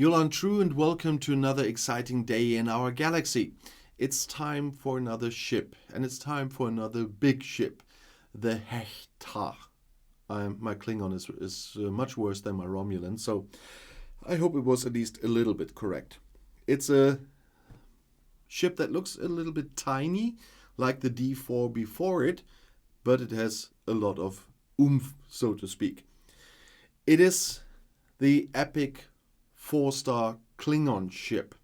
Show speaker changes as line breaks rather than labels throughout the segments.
Yolan True and welcome to another exciting day in our galaxy. It's time for another ship, and it's time for another big ship, the HEGH TA. My Klingon is much worse than my Romulan, so I hope it was at least a little bit correct. It's a ship that looks a little bit tiny, like the D4 before it, but it has a lot of oomph, so to speak. It is the epic 4-star Klingon ship,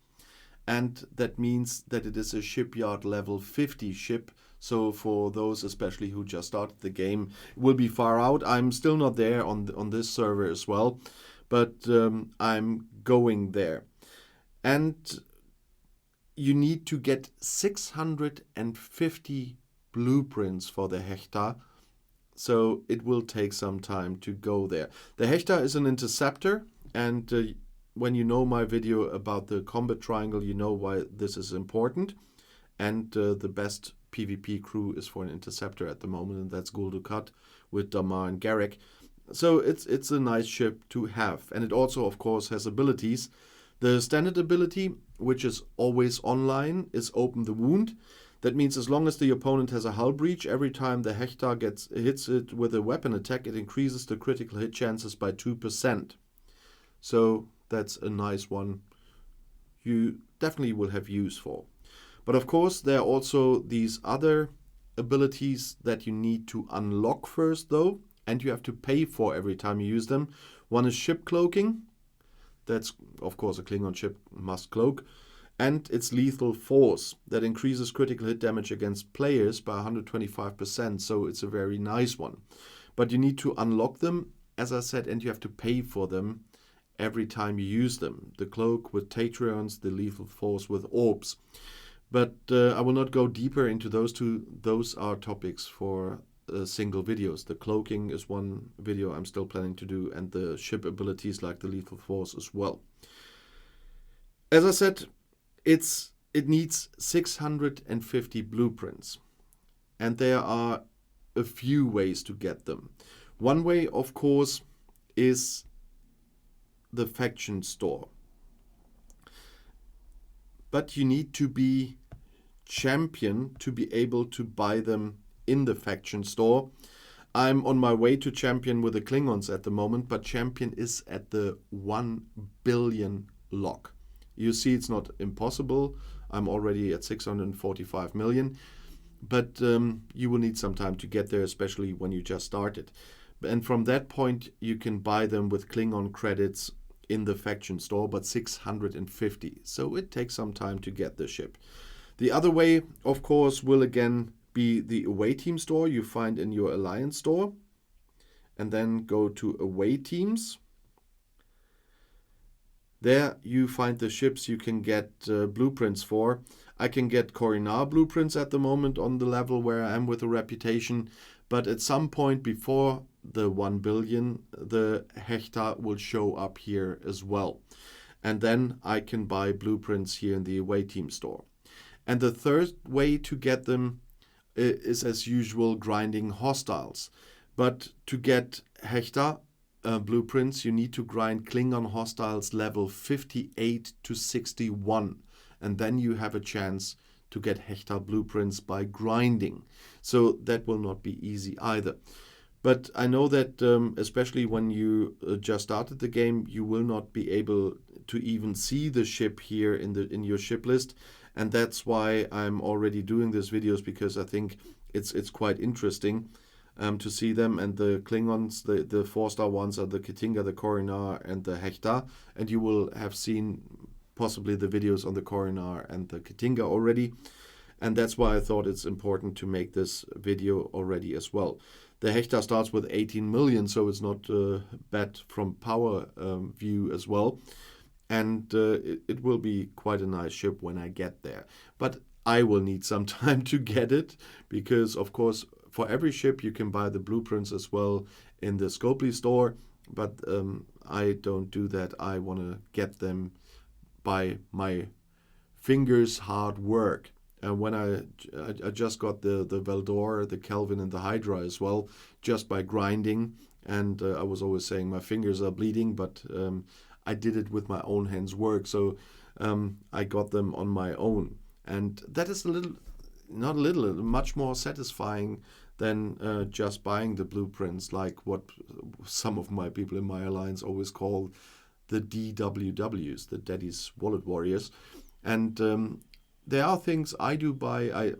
and that means that it is a shipyard level 50 ship. So for those especially who just started the game, it will be far out. I'm still not there on this server as well, but I'm going there. And you need to get 650 blueprints for the HEGH TA, so it will take some time to go there. The HEGH TA is an interceptor, and when you know my video about the combat triangle, you know why this is important. And the best PvP crew is for an interceptor at the moment, and that's Gul Dukat with Damar and Garrick. So it's a nice ship to have. And it also, of course, has abilities. The standard ability, which is always online, is Open the Wound. That means as long as the opponent has a hull breach, every time the HEGH TA hits it with a weapon attack, it increases the critical hit chances by 2%. So that's a nice one you definitely will have use for. But of course, there are also these other abilities that you need to unlock first, though, and you have to pay for every time you use them. One is ship cloaking. That's, of course, a Klingon ship must cloak. And it's lethal force that increases critical hit damage against players by 125%, so it's a very nice one. But you need to unlock them, as I said, and you have to pay for them every time you use them. The cloak with Tatrions, the lethal force with orbs. But I will not go deeper into those two. Those are topics for single videos. The cloaking is one video I'm still planning to do, and the ship abilities like the lethal force as well. As I said, it needs 650 blueprints, and there are a few ways to get them. One way, of course, is the faction store. But you need to be champion to be able to buy them in the faction store. I'm on my way to champion with the Klingons at the moment, but champion is at the 1 billion lock. You see, it's not impossible. I'm already at 645 million, but you will need some time to get there, especially when you just started. And from that point, you can buy them with Klingon credits in the faction store, but 650. So it takes some time to get the ship. The other way, of course, will again be the away team store you find in your alliance store. And then go to away teams. There you find the ships you can get blueprints for. I can get Corinar blueprints at the moment on the level where I am with a reputation. But at some point before the 1 billion, the HEGH TA will show up here as well. And then I can buy blueprints here in the away team store. And the third way to get them is, as usual, grinding hostiles. But to get HEGH TA blueprints, you need to grind Klingon hostiles level 58 to 61. And then you have a chance to get HEGH TA blueprints by grinding. So that will not be easy either. But I know that especially when you just started the game, you will not be able to even see the ship here in your ship list. And that's why I'm already doing these videos, because I think it's quite interesting to see them. And the Klingons, the 4-star ones are the Ketinga, the Corinar, and the HEGH TA. And you will have seen possibly the videos on the Corinar and the Ketinga already. And that's why I thought it's important to make this video already as well. The HEGH TA starts with 18 million, so it's not bad from power view as well. And it will be quite a nice ship when I get there. But I will need some time to get it, because, of course, for every ship you can buy the blueprints as well in the Scopely store. But I don't do that. I want to get them by my fingers' hard work. When I just got the Veldor, the Kelvin, and the Hydra as well, just by grinding. And I was always saying my fingers are bleeding, but I did it with my own hands work. So I got them on my own. And that is much more satisfying than just buying the blueprints, like what some of my people in my alliance always call the DWWs, the Daddy's Wallet Warriors. And there are things I do buy. I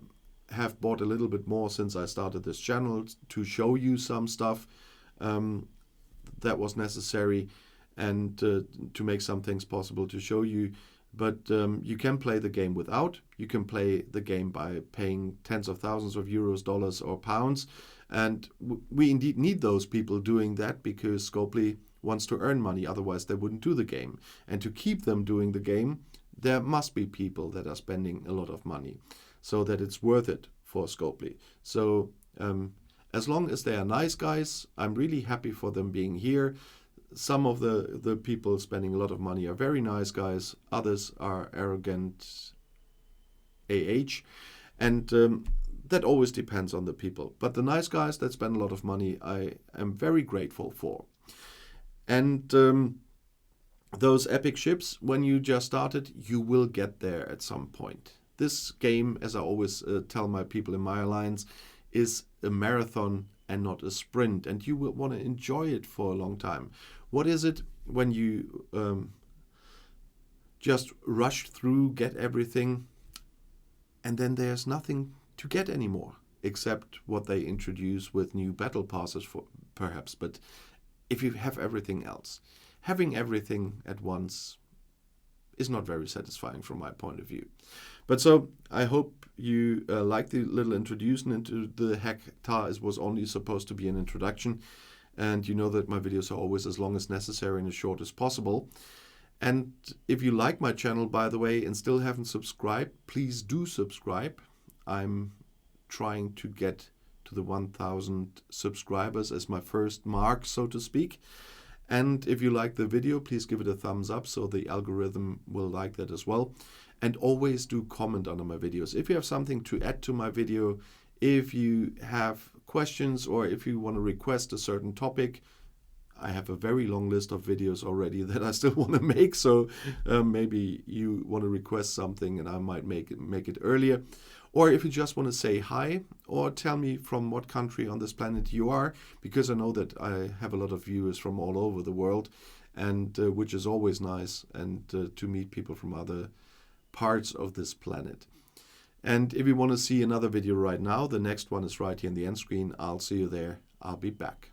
have bought a little bit more since I started this channel to show you some stuff that was necessary, and to make some things possible to show you. But you can play the game without. You can play the game by paying tens of thousands of euros, dollars, or pounds. And we indeed need those people doing that, because Scopely wants to earn money. Otherwise, they wouldn't do the game. And to keep them doing the game, there must be people that are spending a lot of money so that it's worth it for Scopely. So as long as they are nice guys, I'm really happy for them being here. Some of the people spending a lot of money are very nice guys. Others are arrogant and that always depends on the people. But the nice guys that spend a lot of money, I am very grateful for. And those epic ships, when you just started, you will get there at some point. This game, as I always tell my people in my alliance, is a marathon and not a sprint, and you will want to enjoy it for a long time. What is it when you just rush through, get everything, and then there's nothing to get anymore except what they introduce with new battle passes, for perhaps. But if you have everything else, having everything at once is not very satisfying from my point of view. But so I hope you like the little introduction into the HEGH TA. It was only supposed to be an introduction, and you know that my videos are always as long as necessary and as short as possible. And if you like my channel, by the way, and still haven't subscribed, please do subscribe. I'm trying to get to the 1,000 subscribers as my first mark, so to speak. And if you like the video, please give it a thumbs up so the algorithm will like that as well. And always do comment under my videos. If you have something to add to my video, if you have questions, or if you want to request a certain topic, I have a very long list of videos already that I still want to make. So maybe you want to request something and I might make it earlier. Or if you just want to say hi, or tell me from what country on this planet you are, because I know that I have a lot of viewers from all over the world, and which is always nice, and to meet people from other parts of this planet. And if you want to see another video right now, the next one is right here in the end screen. I'll see you there. I'll be back.